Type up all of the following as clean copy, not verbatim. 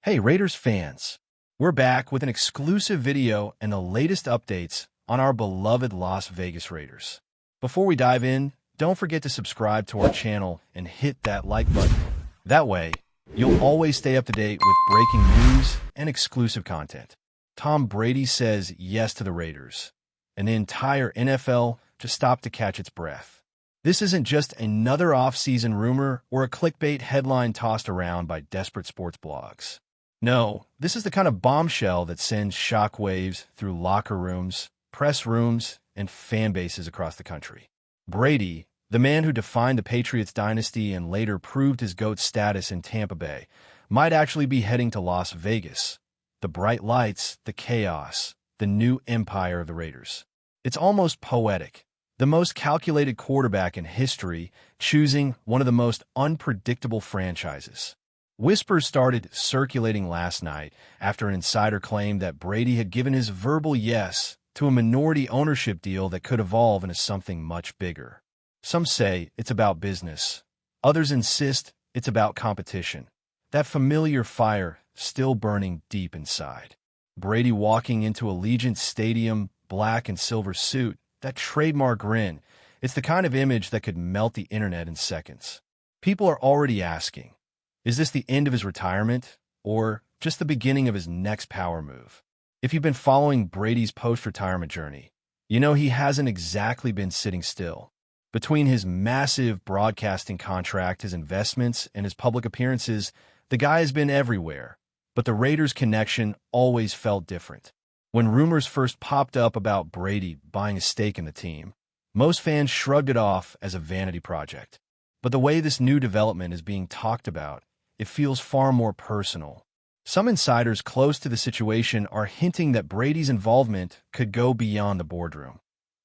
Hey Raiders fans, we're back with an exclusive video and the latest updates on our beloved Las Vegas Raiders. Before we dive in, don't forget to subscribe to our channel and hit that like button. That way, you'll always stay up to date with breaking news and exclusive content. Tom Brady says yes to the Raiders, and the entire NFL just stopped to catch its breath. This isn't just another off-season rumor or a clickbait headline tossed around by desperate sports blogs. No, this is the kind of bombshell that sends shockwaves through locker rooms, press rooms, and fan bases across the country. Brady, the man who defined the Patriots dynasty and later proved his GOAT status in Tampa Bay, might actually be heading to Las Vegas. The bright lights, the chaos, the new empire of the Raiders. It's almost poetic. The most calculated quarterback in history choosing one of the most unpredictable franchises. Whispers started circulating last night after an insider claimed that Brady had given his verbal yes to a minority ownership deal that could evolve into something much bigger. Some say it's about business. Others insist it's about competition. That familiar fire still burning deep inside. Brady walking into Allegiant Stadium, black and silver suit, that trademark grin, it's the kind of image that could melt the internet in seconds. People are already asking, is this the end of his retirement, or just the beginning of his next power move? If you've been following Brady's post-retirement journey, you know he hasn't exactly been sitting still. Between his massive broadcasting contract, his investments, and his public appearances, the guy has been everywhere. But the Raiders' connection always felt different. When rumors first popped up about Brady buying a stake in the team, most fans shrugged it off as a vanity project. But the way this new development is being talked about, it feels far more personal. Some insiders close to the situation are hinting that Brady's involvement could go beyond the boardroom,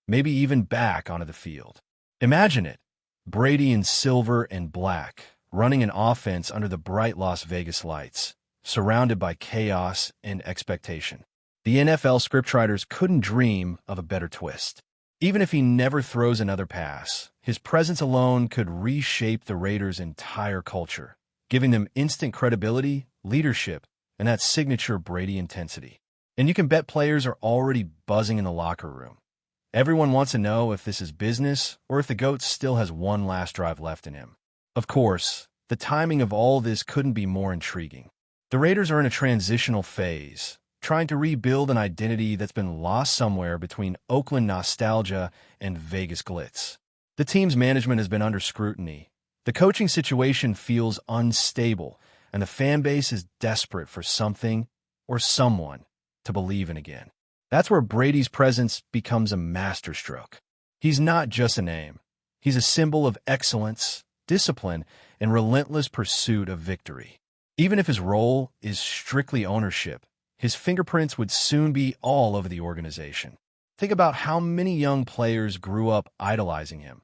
maybe even back onto the field. Imagine it, Brady in silver and black, running an offense under the bright Las Vegas lights, surrounded by chaos and expectation. The NFL scriptwriters couldn't dream of a better twist. Even if he never throws another pass, his presence alone could reshape the Raiders' entire culture, giving them instant credibility, leadership, and that signature Brady intensity. And you can bet players are already buzzing in the locker room. Everyone wants to know if this is business or if the GOAT still has one last drive left in him. Of course, the timing of all this couldn't be more intriguing. The Raiders are in a transitional phase, trying to rebuild an identity that's been lost somewhere between Oakland nostalgia and Vegas glitz. The team's management has been under scrutiny. The coaching situation feels unstable, and the fan base is desperate for something or someone to believe in again. That's where Brady's presence becomes a masterstroke. He's not just a name. He's a symbol of excellence, discipline, and relentless pursuit of victory. Even if his role is strictly ownership, his fingerprints would soon be all over the organization. Think about how many young players grew up idolizing him.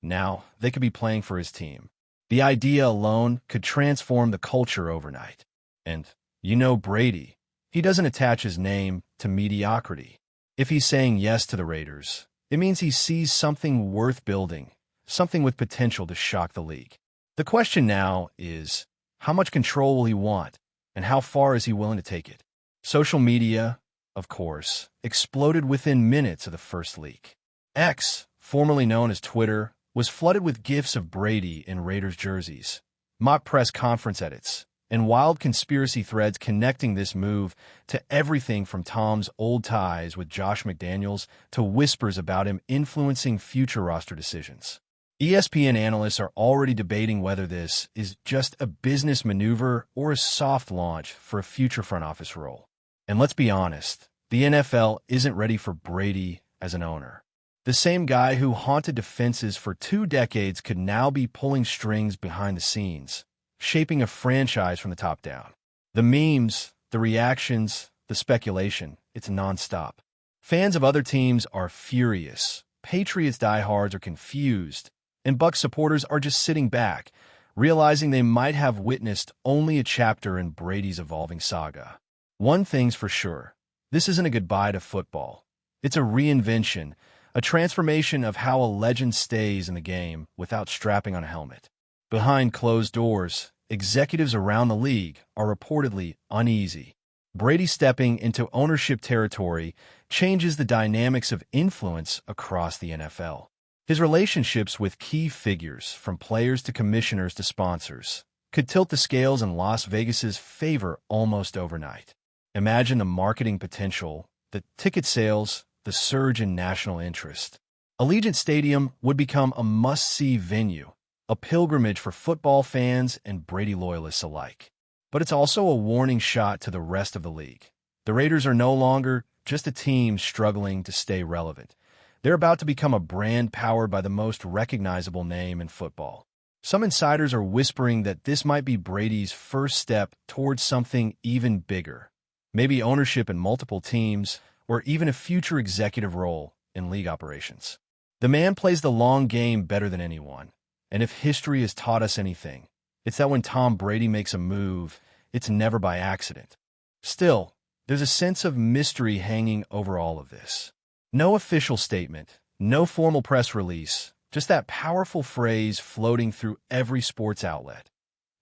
Now, they could be playing for his team. The idea alone could transform the culture overnight. And, you know Brady, he doesn't attach his name to mediocrity. If he's saying yes to the Raiders, it means he sees something worth building, something with potential to shock the league. The question now is, how much control will he want, and how far is he willing to take it? Social media, of course, exploded within minutes of the first leak. X, formerly known as Twitter, was flooded with gifs of Brady in Raiders jerseys, mock press conference edits, and wild conspiracy threads connecting this move to everything from Tom's old ties with Josh McDaniels to whispers about him influencing future roster decisions. ESPN analysts are already debating whether this is just a business maneuver or a soft launch for a future front office role. And let's be honest, the NFL isn't ready for Brady as an owner. The same guy who haunted defenses for 2 decades could now be pulling strings behind the scenes, shaping a franchise from the top down. The memes, the reactions, the speculation, it's nonstop. Fans of other teams are furious. Patriots diehards are confused. And Bucs supporters are just sitting back, realizing they might have witnessed only a chapter in Brady's evolving saga. One thing's for sure, this isn't a goodbye to football. It's a reinvention, a transformation of how a legend stays in the game without strapping on a helmet. Behind closed doors, executives around the league are reportedly uneasy. Brady stepping into ownership territory changes the dynamics of influence across the NFL. His relationships with key figures, from players to commissioners to sponsors, could tilt the scales in Las Vegas's favor almost overnight. Imagine the marketing potential, the ticket sales, the surge in national interest. Allegiant Stadium would become a must-see venue, a pilgrimage for football fans and Brady loyalists alike. But it's also a warning shot to the rest of the league. The Raiders are no longer just a team struggling to stay relevant. They're about to become a brand powered by the most recognizable name in football. Some insiders are whispering that this might be Brady's first step towards something even bigger. Maybe ownership in multiple teams, or even a future executive role in league operations. The man plays the long game better than anyone. And if history has taught us anything, it's that when Tom Brady makes a move, it's never by accident. Still, there's a sense of mystery hanging over all of this. No official statement, no formal press release, just that powerful phrase floating through every sports outlet.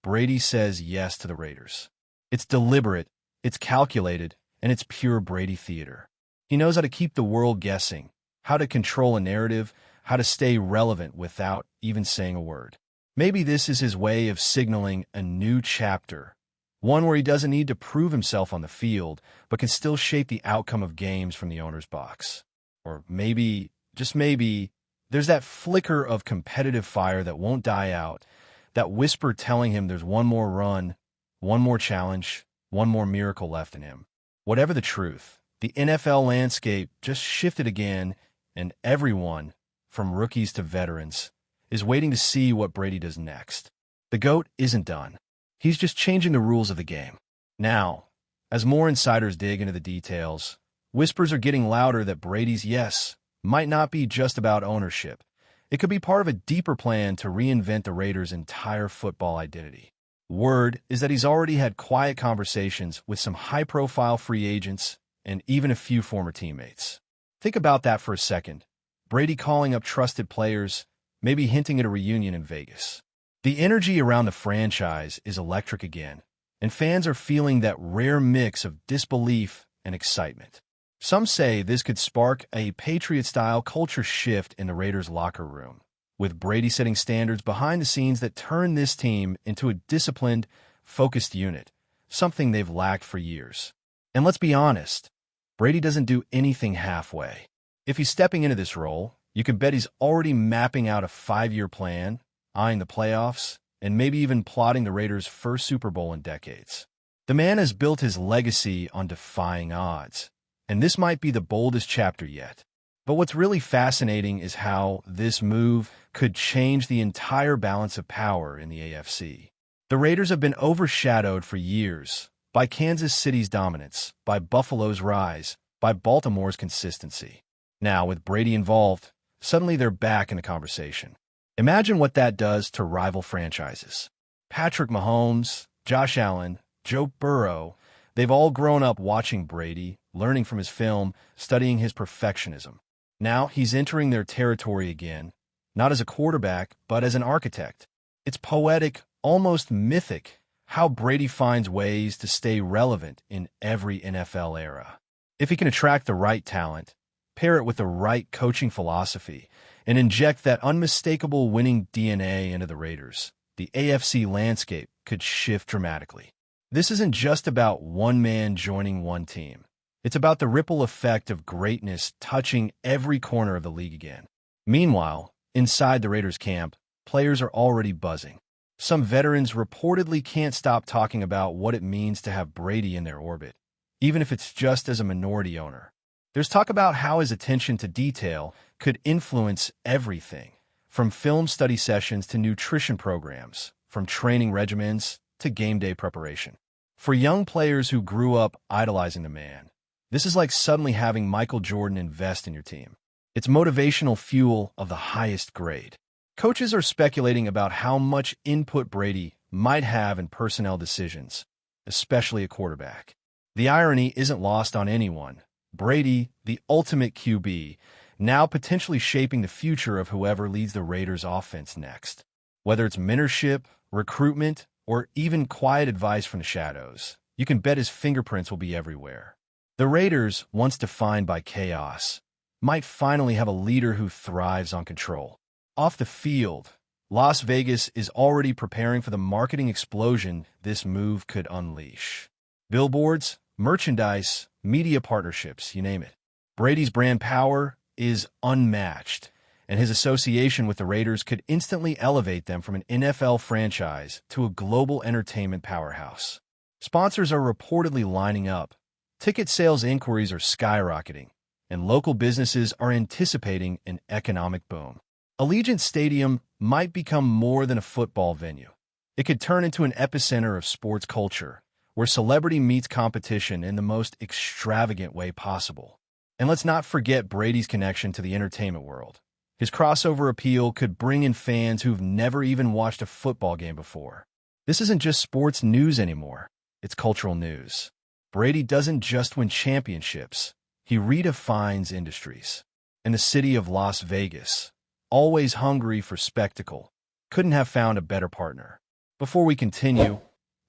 Brady says yes to the Raiders. It's deliberate, it's calculated, and it's pure Brady theater. He knows how to keep the world guessing, how to control a narrative, how to stay relevant without even saying a word. Maybe this is his way of signaling a new chapter, one where he doesn't need to prove himself on the field, but can still shape the outcome of games from the owner's box. Or maybe, just maybe, there's that flicker of competitive fire that won't die out, that whisper telling him there's one more run, one more challenge, one more miracle left in him. Whatever the truth, the NFL landscape just shifted again, and everyone, from rookies to veterans, is waiting to see what Brady does next. The GOAT isn't done. He's just changing the rules of the game. Now, as more insiders dig into the details, whispers are getting louder that Brady's yes might not be just about ownership. It could be part of a deeper plan to reinvent the Raiders' entire football identity. Word is that he's already had quiet conversations with some high-profile free agents and even a few former teammates. Think about that for a second. Brady calling up trusted players, maybe hinting at a reunion in Vegas. The energy around the franchise is electric again, and fans are feeling that rare mix of disbelief and excitement. Some say this could spark a Patriot-style culture shift in the Raiders' locker room, with Brady setting standards behind the scenes that turn this team into a disciplined, focused unit, something they've lacked for years. And let's be honest, Brady doesn't do anything halfway. If he's stepping into this role, you can bet he's already mapping out a 5-year plan, eyeing the playoffs, and maybe even plotting the Raiders' first Super Bowl in decades. The man has built his legacy on defying odds, and this might be the boldest chapter yet. But what's really fascinating is how this move could change the entire balance of power in the AFC. The Raiders have been overshadowed for years by Kansas City's dominance, by Buffalo's rise, by Baltimore's consistency. Now, with Brady involved, suddenly they're back in the conversation. Imagine what that does to rival franchises. Patrick Mahomes, Josh Allen, Joe Burrow, they've all grown up watching Brady, learning from his film, studying his perfectionism. Now he's entering their territory again, not as a quarterback, but as an architect. It's poetic, almost mythic, how Brady finds ways to stay relevant in every NFL era. If he can attract the right talent, pair it with the right coaching philosophy, and inject that unmistakable winning DNA into the Raiders, the AFC landscape could shift dramatically. This isn't just about one man joining one team. It's about the ripple effect of greatness touching every corner of the league again. Meanwhile, inside the Raiders camp, players are already buzzing. Some veterans reportedly can't stop talking about what it means to have Brady in their orbit, even if it's just as a minority owner. There's talk about how his attention to detail could influence everything, from film study sessions to nutrition programs, from training regimens to game day preparation. For young players who grew up idolizing the man, this is like suddenly having Michael Jordan invest in your team. It's motivational fuel of the highest grade. Coaches are speculating about how much input Brady might have in personnel decisions, especially a quarterback. The irony isn't lost on anyone. Brady, the ultimate QB, now potentially shaping the future of whoever leads the Raiders' offense next. Whether it's mentorship, recruitment, or even quiet advice from the shadows, you can bet his fingerprints will be everywhere. The Raiders, once defined by chaos, might finally have a leader who thrives on control. Off the field, Las Vegas is already preparing for the marketing explosion this move could unleash. Billboards, merchandise, media partnerships, you name it. Brady's brand power is unmatched, and his association with the Raiders could instantly elevate them from an NFL franchise to a global entertainment powerhouse. Sponsors are reportedly lining up, ticket sales inquiries are skyrocketing, and local businesses are anticipating an economic boom. Allegiant Stadium might become more than a football venue. It could turn into an epicenter of sports culture, where celebrity meets competition in the most extravagant way possible. And let's not forget Brady's connection to the entertainment world. His crossover appeal could bring in fans who've never even watched a football game before. This isn't just sports news anymore, it's cultural news. Brady doesn't just win championships, he redefines industries. And the city of Las Vegas, always hungry for spectacle, couldn't have found a better partner. Before we continue,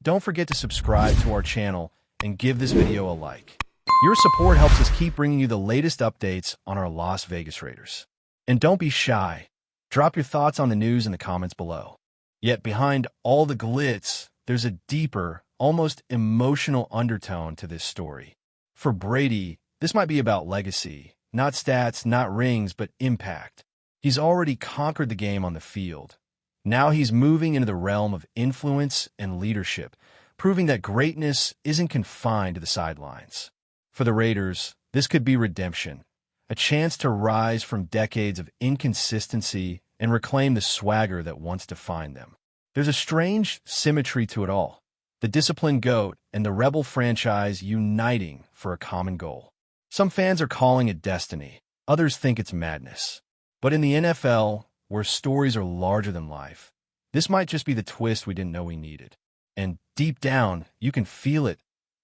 don't forget to subscribe to our channel and give this video a like. Your support helps us keep bringing you the latest updates on our Las Vegas Raiders. And don't be shy. Drop your thoughts on the news in the comments below. Yet behind all the glitz, there's a deeper, almost emotional undertone to this story. For Brady, this might be about legacy, not stats, not rings, but impact. He's already conquered the game on the field. Now he's moving into the realm of influence and leadership, proving that greatness isn't confined to the sidelines. For the Raiders, this could be redemption, a chance to rise from decades of inconsistency and reclaim the swagger that once defined them. There's a strange symmetry to it all, the disciplined GOAT and the rebel franchise uniting for a common goal. Some fans are calling it destiny, others think it's madness. But in the NFL, where stories are larger than life, this might just be the twist we didn't know we needed. And deep down, you can feel it.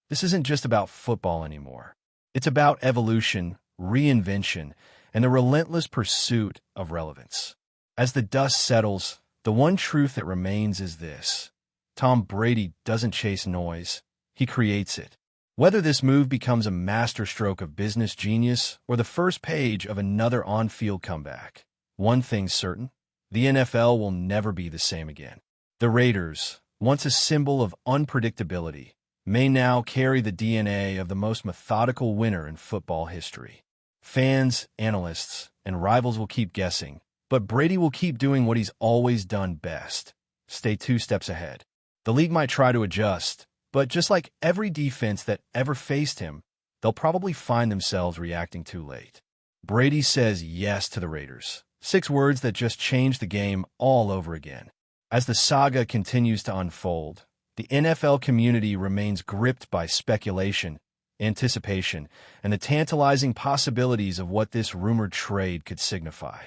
This isn't just about football anymore. It's about evolution, reinvention, and the relentless pursuit of relevance. As the dust settles, the one truth that remains is this: Tom Brady doesn't chase noise, he creates it. Whether this move becomes a masterstroke of business genius or the first page of another on-field comeback, one thing's certain: the NFL will never be the same again. The Raiders, once a symbol of unpredictability, may now carry the DNA of the most methodical winner in football history. Fans, analysts, and rivals will keep guessing, but Brady will keep doing what he's always done best: stay 2 steps ahead. The league might try to adjust, but just like every defense that ever faced him, they'll probably find themselves reacting too late. Brady says yes to the Raiders. 6 words that just changed the game all over again. As the saga continues to unfold, the NFL community remains gripped by speculation, anticipation, and the tantalizing possibilities of what this rumored trade could signify.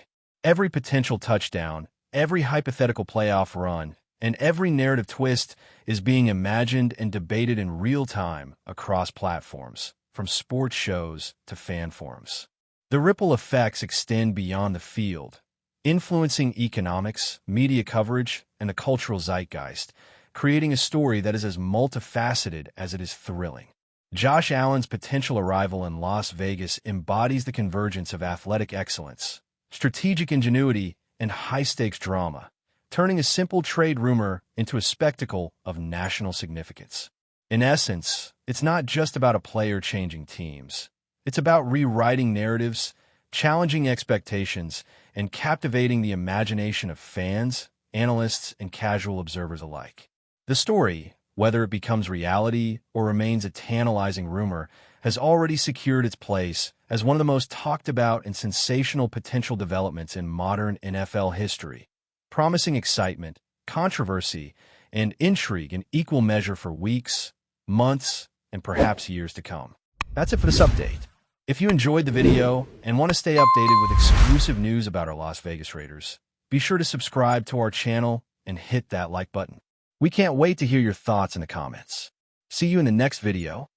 Every potential touchdown, every hypothetical playoff run, and every narrative twist is being imagined and debated in real time across platforms, from sports shows to fan forums. The ripple effects extend beyond the field, influencing economics, media coverage, and the cultural zeitgeist, creating a story that is as multifaceted as it is thrilling. Josh Allen's potential arrival in Las Vegas embodies the convergence of athletic excellence, strategic ingenuity, and high-stakes drama, turning a simple trade rumor into a spectacle of national significance. In essence, it's not just about a player changing teams. It's about rewriting narratives, challenging expectations, and captivating the imagination of fans, analysts, and casual observers alike. The story, whether it becomes reality or remains a tantalizing rumor, has already secured its place as one of the most talked about and sensational potential developments in modern NFL history, promising excitement, controversy, and intrigue in equal measure for weeks, months, and perhaps years to come. That's it for this update. If you enjoyed the video and want to stay updated with exclusive news about our Las Vegas Raiders, be sure to subscribe to our channel and hit that like button. We can't wait to hear your thoughts in the comments. See you in the next video.